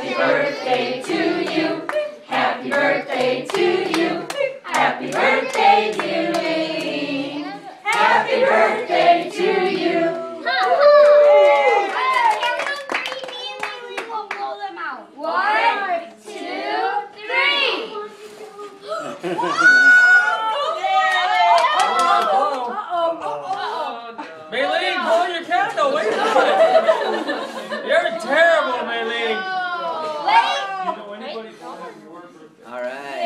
Happy birthday to you. Happy birthday to you. Happy birthday, dear Lee. Happy birthday to you. One, two, three. Maylene, blow your candle. Wait a minute. You're terrible, Maylene. Wait. All right.